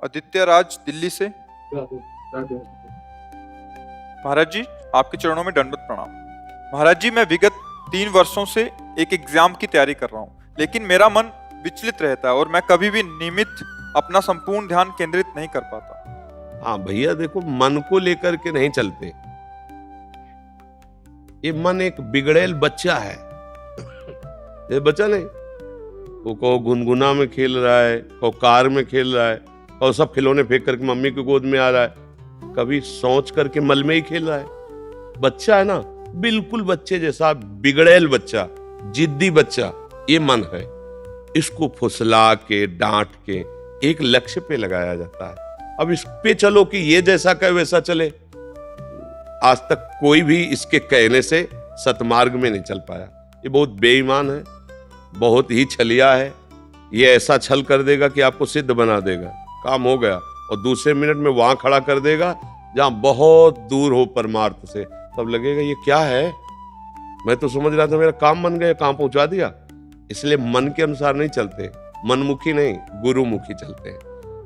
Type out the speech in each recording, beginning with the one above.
आदित्य राज दिल्ली से। महाराज जी, आपके चरणों में दंडवत प्रणाम। महाराज जी, मैं विगत 3 वर्षों से एक एग्जाम की तैयारी कर रहा हूँ, लेकिन मेरा मन विचलित रहता है और मैं कभी भी नियमित अपना संपूर्ण ध्यान केंद्रित नहीं कर पाता। हाँ भैया, देखो, मन को लेकर के नहीं चलते। ये मन एक बिगड़ेल बच्चा है। ये बच्चा नहीं, वो कहो गुनगुना में खेल रहा है, कहो कार में खेल रहा है, और सब खिलौने फेंक करके मम्मी की गोद में आ रहा है, कभी सोच करके मल में ही खेल रहा है। बच्चा है ना, बिल्कुल बच्चे जैसा बिगड़ेल बच्चा, जिद्दी बच्चा, ये मन है। इसको फुसला के डांट के एक लक्ष्य पे लगाया जाता है। अब इस पे चलो कि ये जैसा कहे वैसा चले। आज तक कोई भी इसके कहने से सतमार्ग में नहीं चल पाया। ये बहुत बेईमान है, बहुत ही छलिया है। ये ऐसा छल कर देगा कि आपको सिद्ध बना देगा, काम हो गया, और दूसरे मिनट में वहां खड़ा कर देगा जहां बहुत दूर हो परमार्थ से। तब लगेगा ये क्या है, मैं तो समझ रहा था मेरा काम बन गया, काम पहुंचा दिया। इसलिए मन के अनुसार नहीं चलते, मनमुखी नहीं, गुरुमुखी चलते हैं।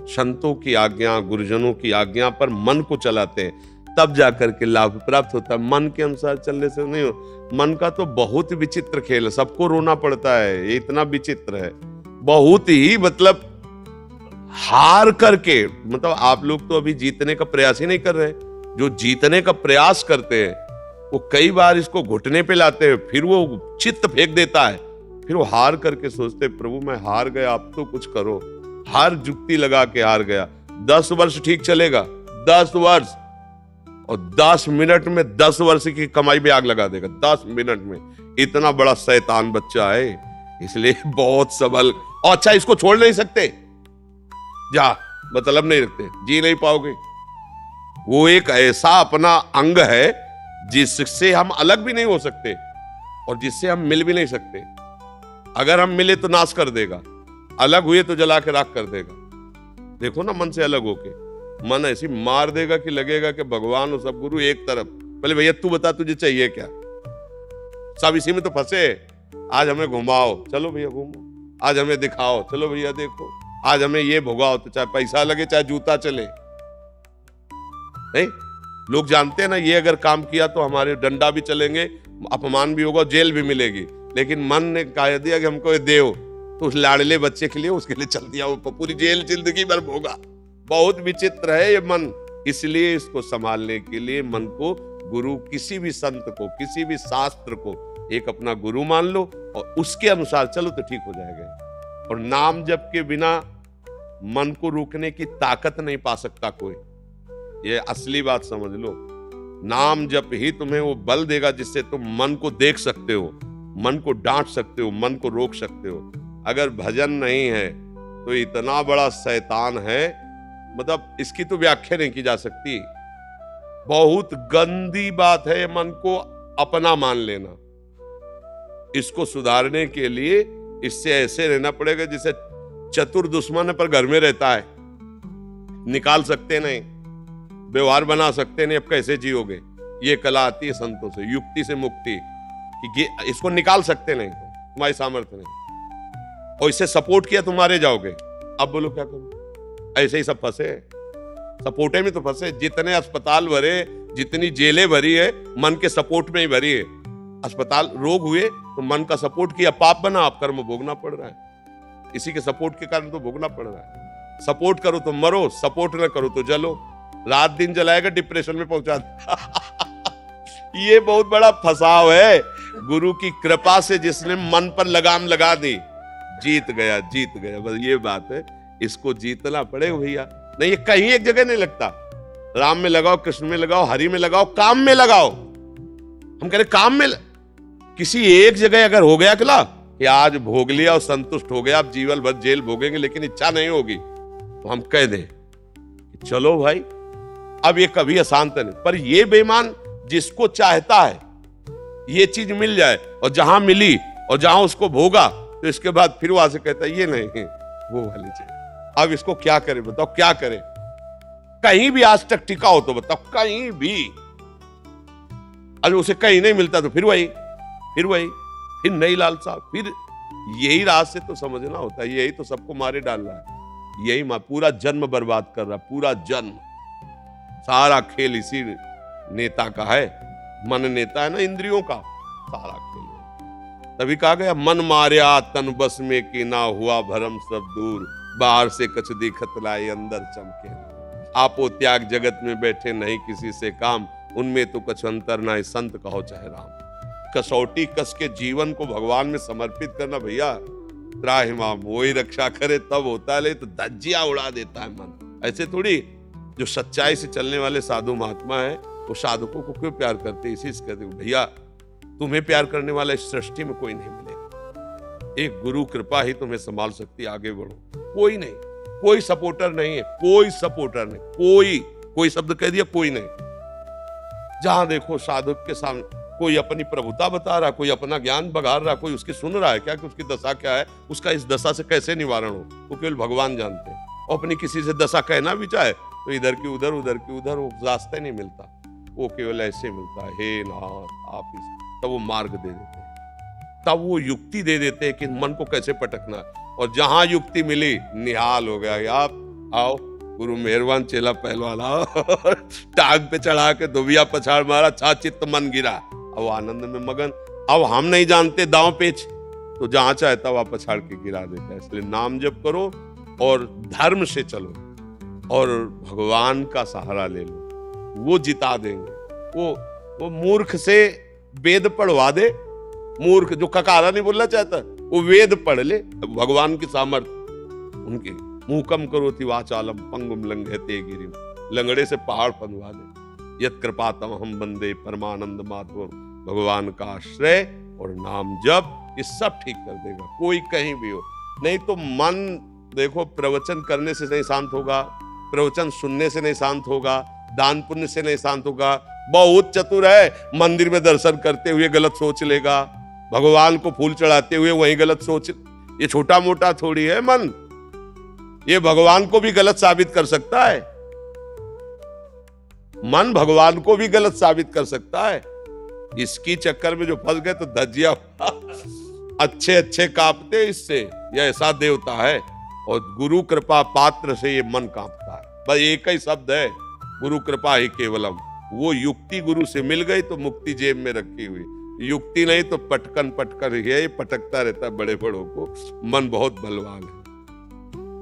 संतों की आज्ञा, गुरुजनों की आज्ञा पर मन को चलाते हैं, तब जाकर के लाभ प्राप्त होता है। मन के अनुसार चलने से नहीं हो। मन का तो बहुत विचित्र खेल है, सबको रोना पड़ता है, ये इतना विचित्र है, बहुत ही, मतलब हार करके, मतलब आप लोग तो अभी जीतने का प्रयास ही नहीं कर रहे। जो जीतने का प्रयास करते हैं वो कई बार इसको घुटने पे लाते हैं, फिर वो चित्त फेंक देता है, फिर वो हार करके सोचते प्रभु मैं हार गया, आप तो कुछ करो। हर जुक्ति लगा के हार गया। 10 वर्ष ठीक चलेगा, 10 वर्ष, और 10 मिनट में 10 वर्ष की कमाई में आग लगा देगा। 10 मिनट में। इतना बड़ा शैतान बच्चा है, इसलिए बहुत सबल। अच्छा, इसको छोड़ नहीं सकते, जा मतलब नहीं रखते, जी नहीं पाओगे। वो एक ऐसा अपना अंग है जिससे हम अलग भी नहीं हो सकते और जिससे हम मिल भी नहीं सकते। अगर हम मिले तो नाश कर देगा, अलग हुए तो जला के राख कर देगा। देखो ना, मन से अलग होके मन ऐसी मार देगा कि लगेगा कि भगवान और सब गुरु एक तरफ। पहले भैया तू बता तुझे चाहिए क्या, सब इसी में तो फंसे। आज हमें घुमाओ, चलो भैया घूमो। आज हमें दिखाओ, चलो भैया देखो। आज हमें ये भुगाओ, तो चाहे पैसा लगे चाहे जूता चले। नहीं, लोग जानते हैं ना, ये अगर काम किया तो हमारे डंडा भी चलेंगे, अपमान भी होगा, जेल भी मिलेगी। लेकिन मन ने कह दिया कि हमको ये देओ, तो उस लाडले बच्चे के लिए, उसके लिए चल दिया, वो पूरी जेल जिंदगी भर भोगा। बहुत विचित्र है ये मन। इसलिए इसको संभालने के लिए मन को गुरु, किसी भी संत को, किसी भी शास्त्र को एक अपना गुरु मान लो और उसके अनुसार चलो तो ठीक हो जाएगा। और नाम जप के बिना मन को रोकने की ताकत नहीं पा सकता कोई। ये असली बात समझ लो। नाम जप ही तुम्हें वो बल देगा जिससे तुम मन को देख सकते हो, मन को डांट सकते हो, मन को रोक सकते हो। अगर भजन नहीं है तो इतना बड़ा शैतान है, मतलब इसकी तो व्याख्या नहीं की जा सकती। बहुत गंदी बात है मन को अपना मान लेना। इसको सुधारने के लिए इससे ऐसे रहना पड़ेगा जैसे चतुर दुश्मन पर घर में रहता है, निकाल सकते नहीं, व्यवहार बना सकते नहीं, अब कैसे जियोगे। ये कला आती है संतों से, युक्ति से मुक्ति, कि इसको निकाल सकते नहीं, तुम्हारी सामर्थ्य नहीं, और इससे सपोर्ट किया तुम्हारे जाओगे। अब बोलो क्या करूं। ऐसे ही सब फंसे, सपोर्टे में तो फंसे। जितने अस्पताल भरे, जितनी जेलें भरी है, मन के सपोर्ट में ही भरी है। अस्पताल, रोग हुए तो मन का सपोर्ट किया, पाप बना, आप कर्म भोगना पड़ रहा है। इसी के सपोर्ट के कारण तो भोगना पड़ रहा है। सपोर्ट करो तो मरो, सपोर्ट न करो तो जलो। रात दिन जलाएगा, डिप्रेशन में पहुंचा ये बहुत बड़ा फंसाव है। गुरु की कृपा से जिसने मन पर लगाम लगा दी, जीत गया, जीत गया। बस ये बात है, इसको जीतना पड़ेगा भैया। नहीं, ये कहीं एक जगह नहीं लगता। राम में लगाओ, कृष्ण में लगाओ, हरि में लगाओ, काम में लगाओ। हम कह रहे काम में किसी एक जगह अगर हो गया कि कि आज भोग लिया और संतुष्ट हो गया, आप जीवन भर जेल भोगेंगे, लेकिन इच्छा नहीं होगी, तो हम कह दें चलो भाई अब ये कभी अशांत नहीं। पर ये बेईमान जिसको चाहता है ये चीज मिल जाए, और जहां मिली और जहां उसको भोगा, तो इसके बाद फिर वहां से कहता है ये नहीं, वो वाली चाहिए। अब इसको क्या करे, बताओ क्या करे। कहीं भी आज तक टिका हो तो बताओ, कहीं भी। अगर उसे कहीं नहीं मिलता तो फिर वही, फिर नई लालसा, फिर यही राह से तो समझना होता है। यही तो सबको मारे डाल रहा है। यही पूरा जन्म बर्बाद कर रहा, पूरा जन्म। सारा खेल इसी नेता का है। मन नेता है ना इंद्रियों का, सारा खेल। तभी कहा गया मन मार्या तन बस में कि ना हुआ भरम सब दूर, बाहर से कछ दिखत लाई अंदर चमके। आपो त्याग जगत में बैठे नहीं किसी से काम, उनमें तो कछ अंतर ना संत कहो चाहे राम। कसौटी कस के जीवन को भगवान में समर्पित करना भैया, त्राहिमाम वही रक्षा करे तब होता है, ले तो धज्जियां उड़ा देता है मन। ऐसे थोड़ी, जो सच्चाई से चलने वाले साधु महात्मा है वो साधकों को क्यों प्यार करते, इसी से कहते भैया तुम्हें प्यार करने वाला इस सृष्टि में कोई नहीं मिलेगा, एक गुरु कृपा ही तुम्हें संभाल सकती, आगे बढ़ो। कोई नहीं, कोई सपोर्टर नहीं है, कोई सपोर्टर नहीं, कोई शब्द कह दिया, कोई नहीं। जहां देखो साधक के सामने कोई अपनी प्रभुता बता रहा, कोई अपना ज्ञान बघार रहा, कोई उसकी सुन रहा है क्या कि उसकी दशा क्या है, उसका इस दशा से कैसे निवारण हो, वो केवल भगवान जानते हैं। और अपनी किसी से दशा कहना भी चाहे तो इधर की उधर, उधर की उधर, वो रास्ता नहीं मिलता, वो केवल ऐसे मिलता है, हे नाथ आप इस, तब वो मार्ग दे देते हैं, तब वो युक्ति दे देते हैं कि मन को कैसे पटकना है। और जहां युक्ति मिली निहाल हो गया, आप आओ गुरु मेहरबान, चेला पहलवान आओ टांग पे चढ़ा के दुबिया पछाड़ मारा, छा चित्त मन गिरा, अब आनंद में मगन। अब हम नहीं जानते दांव पेच, तो जहां चाहे तब आप पछाड़ के गिरा देता है। इसलिए नाम जप करो और धर्म से चलो और भगवान का सहारा ले लो, वो जिता देंगे। वो मूर्ख से वेद पढ़वा दे, मूर्ख जो ककारा नहीं बोलना चाहता वो वेद पढ़ ले, भगवान की सामर्थ उनके मुहकम करोति वाचालम पंगुम लंघयते गिरिम, लंगड़े से पहाड़ फंदवा दे। यत कृपातम हम बंदे परमानंद माधव, भगवान का आश्रय और नाम जप ये सब ठीक कर देगा, कोई कहीं भी हो। नहीं तो मन देखो प्रवचन करने से नहीं शांत होगा, प्रवचन सुनने से नहीं शांत होगा, दान पुण्य से नहीं शांत होगा। बहुत चतुर है, मंदिर में दर्शन करते हुए गलत सोच लेगा, भगवान को फूल चढ़ाते हुए वही गलत सोच। ये छोटा मोटा थोड़ी है मन, ये भगवान को भी गलत साबित कर सकता है, मन भगवान को भी गलत साबित कर सकता है। इसकी चक्कर में जो फंस गए तो धज्जिया अच्छे अच्छे कांपते इससे, यह ऐसा देवता है। और गुरु कृपा पात्र से ये मन कांपता है, बस एक ही शब्द है, गुरु कृपा ही केवलम। वो युक्ति गुरु से मिल गई तो मुक्ति जेब में रखी हुई, युक्ति नहीं तो पटकन पटकन ये पटकता रहता है बड़े बड़ों को। मन बहुत बलवान है।